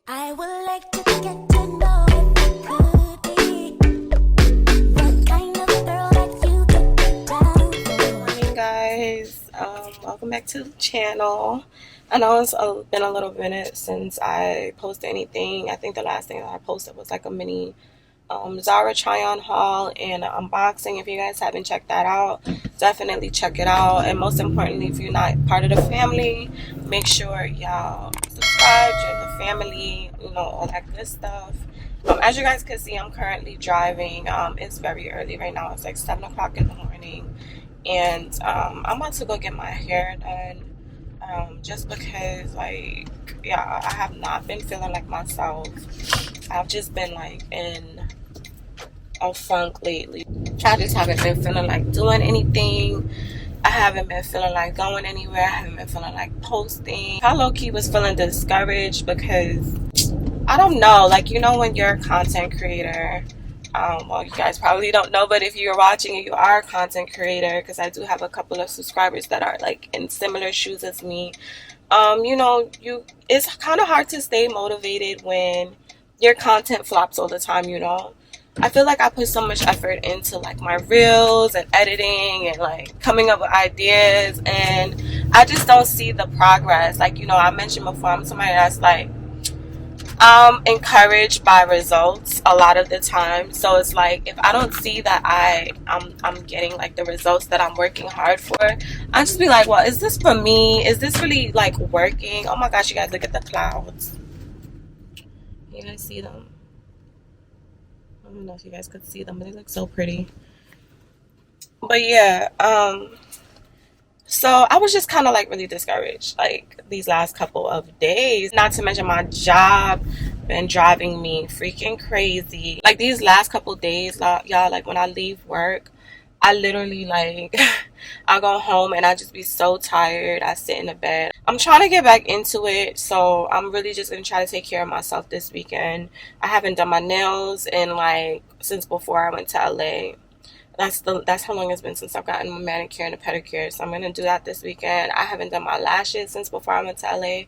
I would like to get to know if you could be the kind of girl that you could be down for. Morning, guys. Welcome back to the channel. I know it's been a little minute since I posted anything. I think the last thing that I posted was like a mini Zara try-on haul and an unboxing. If you guys haven't checked that out, definitely check it out. And most importantly, if you're not part of the family, make sure y'all subscribe, join the family, all that good stuff. As you guys can see, I'm currently driving. It's very early right now. It's like 7 o'clock in the morning, and I'm about to go get my hair done. Just because, I have not been feeling like myself. I've just been in a funk lately. I just haven't been feeling like doing anything. I haven't been feeling like going anywhere. I haven't been feeling like posting. I low-key was feeling discouraged because I don't know, when you're a content creator, well, you guys probably don't know, but if you're watching and you are a content creator, because I do have a couple of subscribers that are in similar shoes as me, it's kind of hard to stay motivated when your content flops all the time. I feel like I put so much effort into my reels and editing and coming up with ideas, and I just don't see the progress. I mentioned before, I'm somebody that's I'm encouraged by results a lot of the time. So it's if I don't see that I'm getting the results that I'm working hard for, I just be like, well, is this for me? Is this really working? Oh my gosh, you guys, look at the clouds. You guys see them? I don't know if you guys could see them, but they look so pretty. But yeah, so I was just kind of really discouraged these last couple of days. Not to mention my job been driving me freaking crazy. These last couple days, y'all, when I leave work, I literally I go home and I just be so tired. I sit in the bed. I'm trying to get back into it, so I'm really just gonna try to take care of myself this weekend. I haven't done my nails in since before I went to LA. That's how long it's been since I've gotten my manicure and a pedicure. So I'm gonna do that this weekend. I haven't done my lashes since before I went to LA,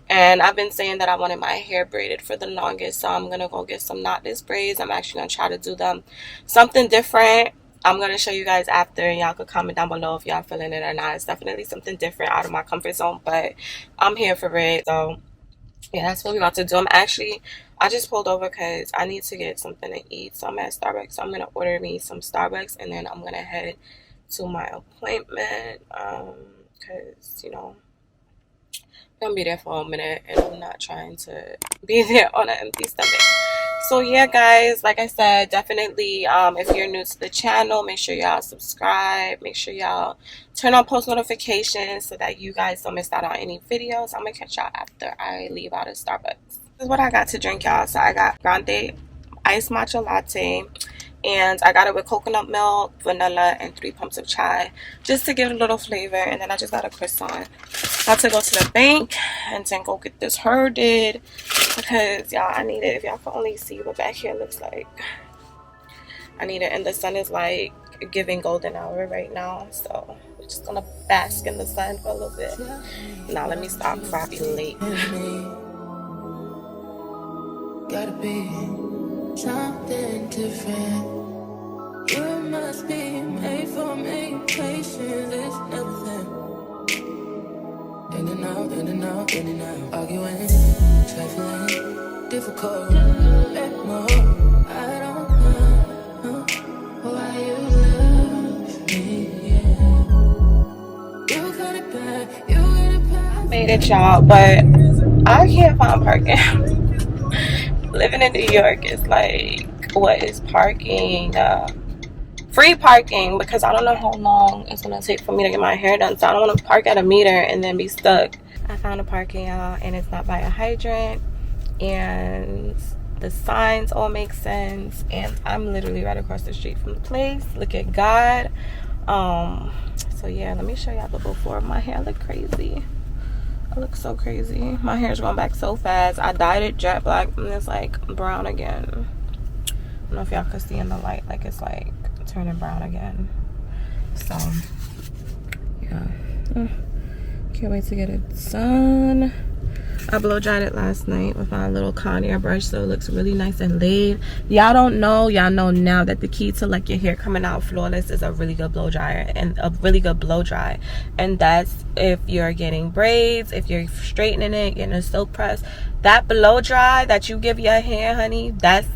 and I've been saying that I wanted my hair braided for the longest. So I'm gonna go get some knotless braids. I'm actually gonna try to do them something different. I'm gonna show you guys after, and y'all could comment down below if y'all feeling it or not. It's definitely something different out of my comfort zone, but I'm here for it. So yeah, that's what we're about to do. I just pulled over because I need to get something to eat. So I'm at Starbucks. So I'm going to order me some Starbucks, and then I'm going to head to my appointment because, I'm going to be there for a minute, and I'm not trying to be there on an empty stomach. So yeah, guys, like I said, definitely if you're new to the channel, make sure y'all subscribe. Make sure y'all turn on post notifications so that you guys don't miss out on any videos. I'm going to catch y'all after I leave out of Starbucks. This is what I got to drink, y'all. So I got grande iced matcha latte, and I got it with coconut milk, vanilla, and 3 pumps of chai, just to give it a little flavor. And then I just got a croissant. About to go to the bank and then go get this hair did, because y'all, I need it. If y'all can only see what back here looks like, I need it. And the sun is giving golden hour right now, so we're just gonna bask in the sun for a little bit. Now let me stop before I be late. Gotta be something different. You must be made for me. Patience is nothing. In and out, in and out, in and out. Arguing, trifling, difficult. Let more. I don't know why you love me. Yeah. You got it bad. You got it bad. Made it, y'all, but I can't find parking. Living in New York is what is parking? Free parking, because I don't know how long it's gonna take for me to get my hair done, so I don't want to park at a meter and then be stuck. I found a parking, y'all, and it's not by a hydrant, and the signs all make sense, and I'm literally right across the street from the place. Look at God. So yeah, let me show y'all the before. My hair look crazy. I look so crazy. My hair's going back so fast. I dyed it jet black and it's brown again. I don't know if y'all can see in the light, it's turning brown again. So yeah, can't wait to get it done. I blow dried it last night with my little Conair brush, so it looks really nice and laid. Y'all don't know, y'all know now that the key to like your hair coming out flawless is a really good blow dryer and a really good blow dry. And that's if you're getting braids, if you're straightening it, getting a silk press. That blow dry that you give your hair, honey, that's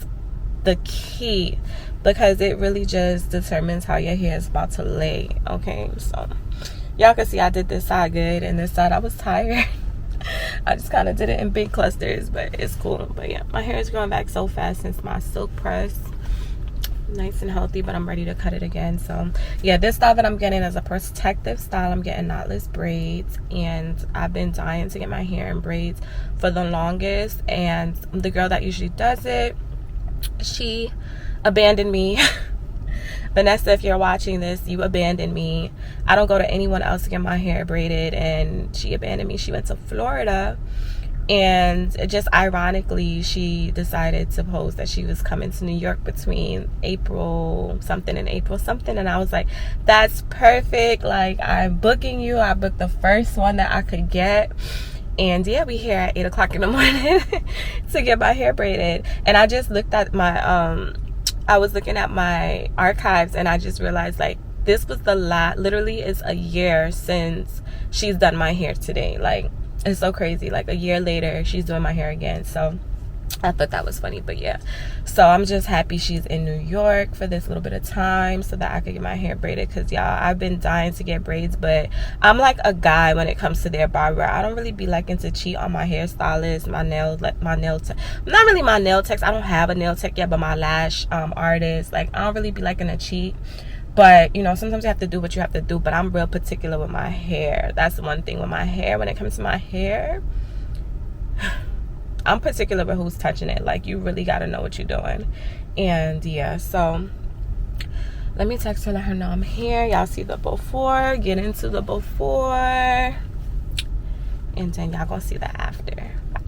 the key, because it really just determines how your hair is about to lay. Okay, so y'all can see I did this side good and this side I was tired. I just kind of did it in big clusters, but it's cool. But yeah, my hair is growing back so fast since my silk press. Nice and healthy, but I'm ready to cut it again. So yeah, this style that I'm getting is a protective style. I'm getting knotless braids, and I've been dying to get my hair in braids for the longest. And the girl that usually does it, she abandoned me. Vanessa, if you're watching this, you abandoned me. I don't go to anyone else to get my hair braided, and she abandoned me. She went to Florida, and just ironically, she decided to post that she was coming to New York between April something and April something, and I was like, that's perfect. Like, I'm booking you. I booked the first one that I could get. And yeah, we here at 8 o'clock in the morning to get my hair braided. And I just looked at my I was looking at my archives, and I just realized, like, this was the literally is a year since she's done my hair today. Like, it's so crazy. Like, a year later, she's doing my hair again. So I thought that was funny. But yeah, so I'm just happy she's in New York for this little bit of time so that I could get my hair braided, because y'all, I've been dying to get braids, but I'm like a guy when it comes to their barber. I don't really be liking to cheat on my hairstylist, my nail tech. Not really my nail techs. I don't have a nail tech yet, but my lash artist. Like, I don't really be liking to cheat. But, you know, sometimes you have to do what you have to do. But I'm real particular with my hair. That's the one thing with my hair. When it comes to my hair, I'm particular with who's touching it. Like, you really got to know what you're doing. And, yeah, so let me text her, let her know I'm here. Y'all see the before. Get into the before. And then y'all going to see the after. Bye.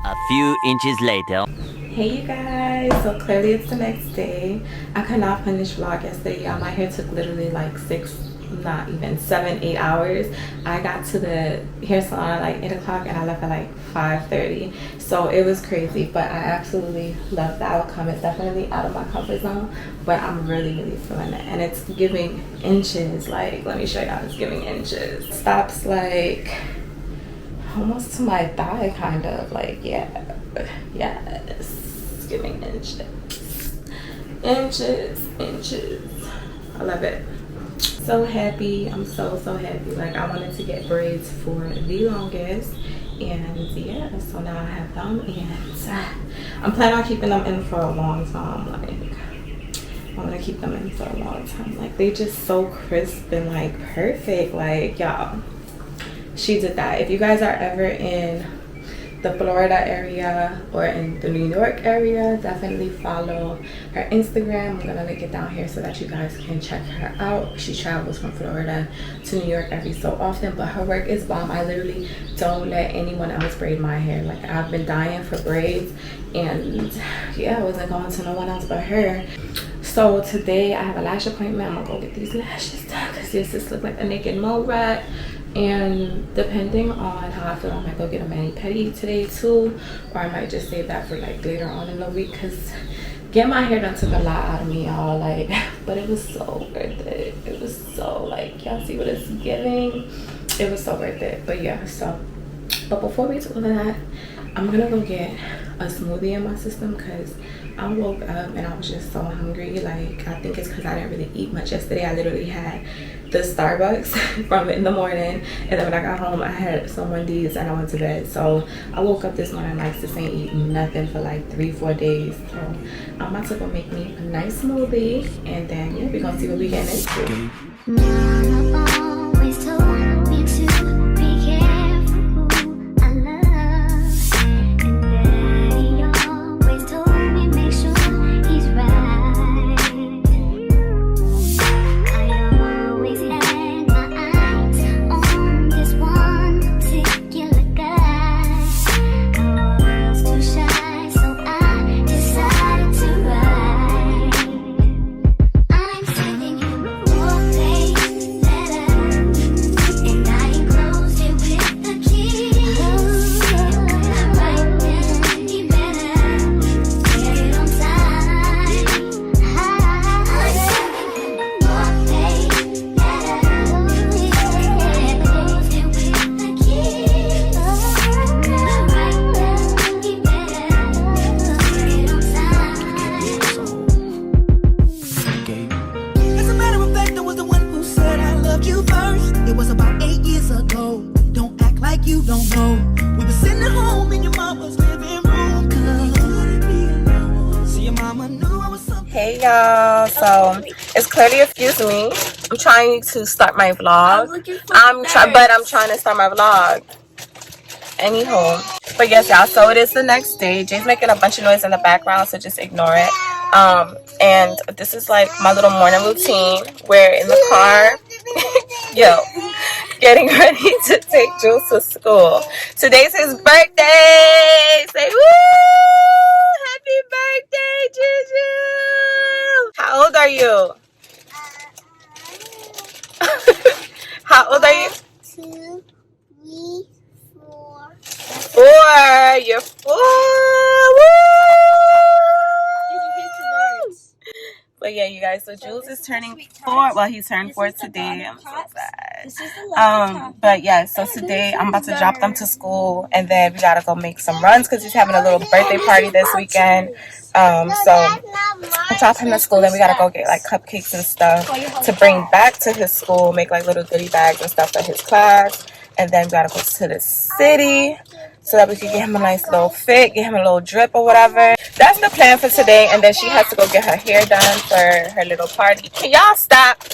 A few inches later. Hey you guys, so clearly it's the next day. I could not finish vlog yesterday, y'all. My hair took literally like 7, 8 hours. I got to the hair salon at like 8 o'clock and I left at like 5:30. So it was crazy, but I absolutely love the outcome. It's definitely out of my comfort zone, but I'm really feeling it, and it's giving inches. Like, let me show y'all, it's giving inches. Stops like almost to my thigh, kind of. Like, yes, giving inches. I love it. So happy. I'm so happy. Like, I wanted to get braids for the longest, and yeah, so now I have them, and I'm planning on keeping them in for a long time. Like, I'm gonna keep them in for a long time. Like, they just so crisp and like perfect. Like, y'all, she did that. If you guys are ever in the Florida area or in the New York area, definitely follow her Instagram. I'm gonna link it down here so that you guys can check her out. She travels from Florida to New York every so often, but her work is bomb. I literally don't let anyone else braid my hair. Like, I've been dying for braids, and yeah, I wasn't going to no one else but her. So today I have a lash appointment. I'm gonna go get these lashes done because this just look like a naked mole rat. And depending on how I feel, I might go get a mani-pedi today too, or I might just save that for like later on in the week, because getting my hair done took a lot out of me, y'all. Like, but it was so worth it. It was so, like, y'all see what it's giving? It was so worth it. But yeah, so, but before we do all of that, I'm gonna go get a smoothie in my system, because I woke up and I was just so hungry. Like, I think it's because I didn't really eat much yesterday. I literally had the Starbucks from in the morning, and then when I got home I had some Wendy's and I went to bed. So I woke up this morning like this ain't eating nothing for like 3-4 days. So I'm about to go make me a nice smoothie, and then yeah, we're gonna see what we get into. I'm sending you a face letter, and I enclose y'all. So it's clearly excuse me. I'm trying to start my vlog. I'm trying to start my vlog. Anywho, but yes, y'all. So it is the next day. Jay's making a bunch of noise in the background, so just ignore it. And this is like my little morning routine. We're in the car, yo, getting ready to take Jules to school. Today's his birthday. Say woo! Happy birthday, Juju! How old are you? How old are you? 2, 3, 4. 4. You're 4. Woo! But yeah, you guys, so Jules is turning 4. Well, he turned 4 today. I'm so sad. But yeah, so today I'm about to drop them to school, and then we gotta go make some runs because he's having a little birthday party this weekend. So I drop him to school, then we gotta go get like cupcakes and stuff to bring back to his school, make like little goodie bags and stuff for his class, and then we gotta go to the city so that we can get him a nice little fit, get him a little drip or whatever. That's the plan for today, and then she has to go get her hair done for her little party. Can y'all stop?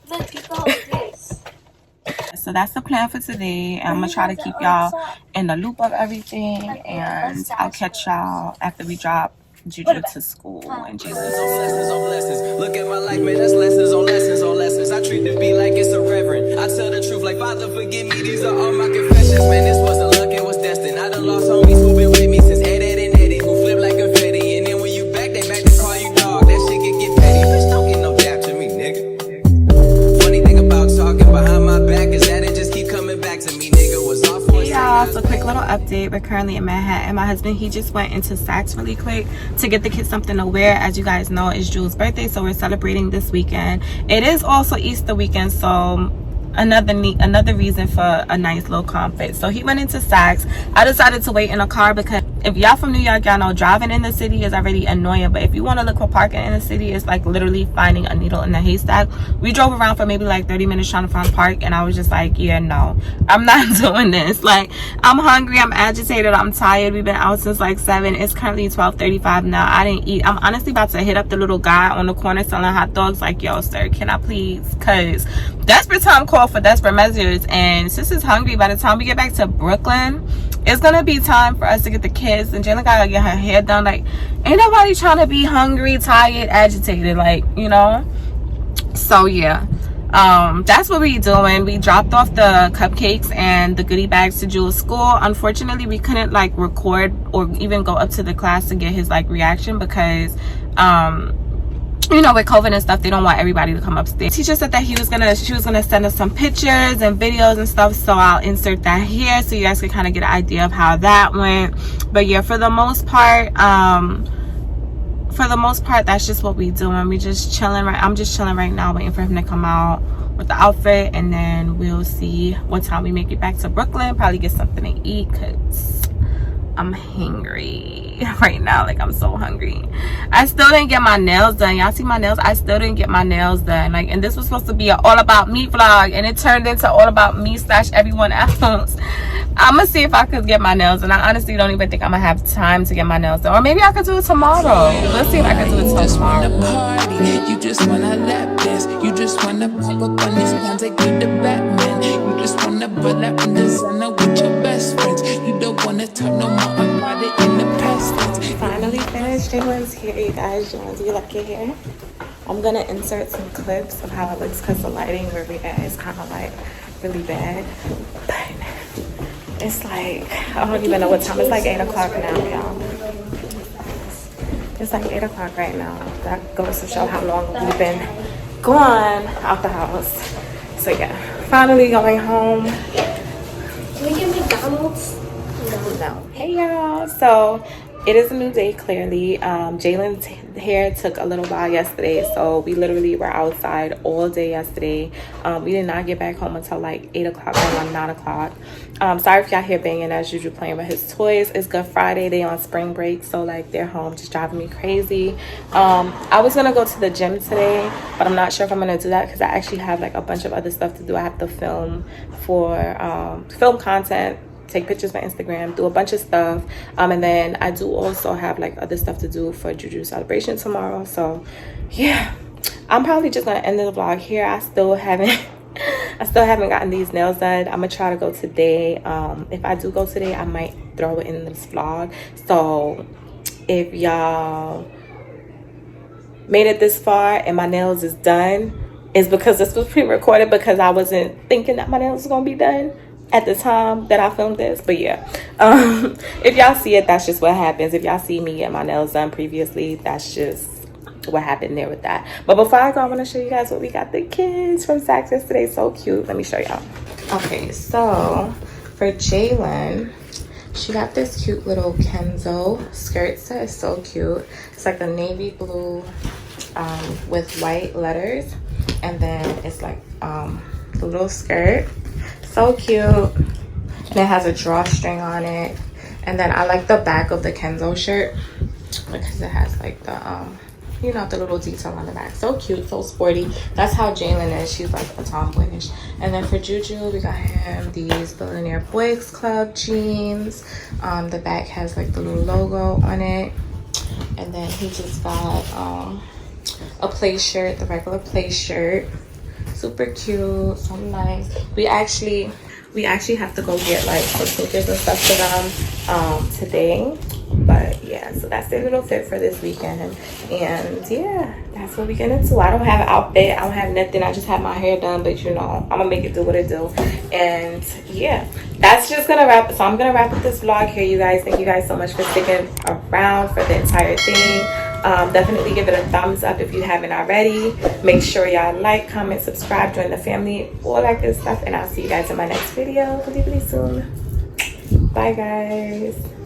Look, you go like this. So that's the plan for today. I'm gonna try to keep y'all in the loop of everything, and I'll catch y'all after we drop Juju to school and Jesus. Lessons on lessons. Look at my life, man. That's lessons on lessons on lessons. I treat the beat like it's a reverend. I tell the truth like Father, forgive me. These are all my confessions, man. This wasn't luck, it was destined. I done lost homies who been with me since Ed and Eddie, who flip like confetti. And then when you back, they back to call you dog. That shit can get petty. Bitch, don't get no dap to me, nigga. Funny thing about talking behind my back is that it just keep coming back to me, nigga. Was off for Hey y'all, so quick little update. We're currently in Manhattan. My husband, he just went into Saks really quick to get the kids something to wear. As you guys know, it's Jules' birthday, so we're celebrating this weekend. It is also Easter weekend, so another reason for a nice little comfort. So he went into Saks. I decided to wait in a car because if y'all from New York, y'all know driving in the city is already annoying, but if you want to look for parking in the city, it's like literally finding a needle in a haystack. We drove around for maybe like 30 minutes trying to find park, and I was just like, yeah, no, I'm not doing this. Like, I'm hungry, I'm agitated, I'm tired. We've been out since like 7. It's currently 12:35 now. I didn't eat. I'm honestly about to hit up the little guy on the corner selling hot dogs like, yo sir, can I please, because desperate time call for desperate measures, and sis is hungry. By the time we get back to Brooklyn, it's gonna be time for us to get the kids, and Jayla gotta get her hair done. Like, ain't nobody trying to be hungry, tired, agitated, like, you know. So yeah, that's what we doing. We dropped off the cupcakes and the goodie bags to Jules' school. Unfortunately, we couldn't like record or even go up to the class to get his like reaction because you know, with COVID and stuff, they don't want everybody to come upstairs. Teacher said that she was gonna send us some pictures and videos and stuff, so I'll insert that here so you guys can kind of get an idea of how that went. But yeah, for the most part, that's just what we doing. We just chilling. I'm just chilling right now, waiting for him to come out with the outfit, and then we'll see what time we make it back to Brooklyn. Probably get something to eat because I'm hungry right now. Like, I'm so hungry. I still didn't get my nails done. Y'all see my nails? I still didn't get my nails done. Like, and this was supposed to be an all about me vlog, and it turned into all about me / everyone else. I'm gonna see if I could get my nails, and I honestly don't even think I'm gonna have time to get my nails done, or maybe I could do it tomorrow. Let's see if I can do it tomorrow. You just wanna lap dance. You just wanna pop up on these pounds like you the Batman. You just wanna pull up in the sauna with your best friends. You don't wanna talk no more about it in the past tense. Finally finished. Jaylen's here, you guys. Jaylen, do you like your hair? I'm gonna insert some clips of how it looks because the lighting where we at is kind of like really bad. But it's like, I don't even know what time. It's like 8 o'clock now, y'all. It's like 8 o'clock right now. That goes to show how long we've been gone out the house. So yeah, finally going home. Can we get McDonald's? No. Hey y'all. So it is a new day, clearly. Jaylen's hair took a little while yesterday, so we literally were outside all day yesterday. We did not get back home until like 8 o'clock or 9 o'clock. Sorry if y'all hear banging as usual playing with his toys. It's Good Friday. They on spring break, so like they're home just driving me crazy. I was gonna go to the gym today, but I'm not sure if I'm gonna do that because I actually have like a bunch of other stuff to do. I have to film for film content take pictures for Instagram, do a bunch of stuff. And then I do also have like other stuff to do for Juju celebration tomorrow. So yeah, I'm probably just gonna end the vlog here. I still haven't gotten these nails done. I'm gonna try to go today. If I do go today, I might throw it in this vlog. So if y'all made it this far and my nails is done, is because this was pre-recorded, because I wasn't thinking that my nails was gonna be done at the time that I filmed this. But yeah, if y'all see it, that's just what happens. If y'all see me get my nails done previously, that's just what happened there with that. But before I go, I want to show you guys what we got the kids from Saks yesterday. So cute. Let me show y'all. Okay, so for Jalen, she got this cute little Kenzo skirt set. It's so cute. It's like a navy blue with white letters, and then it's like the little skirt. So cute. And it has a drawstring on it. And then I like the back of the Kenzo shirt because it has like the you know, the little detail on the back. So cute, so sporty. That's how Jalen is. She's like a tomboyish. And then for Juju, we got him these Billionaire Boys Club jeans. The back has like the little logo on it. And then he just got a play shirt, the regular play shirt. Super cute, so nice. We actually have to go get like some sneakers and stuff for them today. But yeah, so that's their little fit for this weekend. And yeah, that's what we get into. I don't have an outfit, I don't have nothing. I just have my hair done, but you know, I'm gonna make it do what it do. And yeah, that's just gonna wrap. So I'm gonna wrap up this vlog here, you guys. Thank you guys so much for sticking around for the entire thing. Definitely give it a thumbs up if you haven't already. Make sure y'all like, comment, subscribe, join the family, all that good stuff. And I'll see you guys in my next video really soon. Bye guys.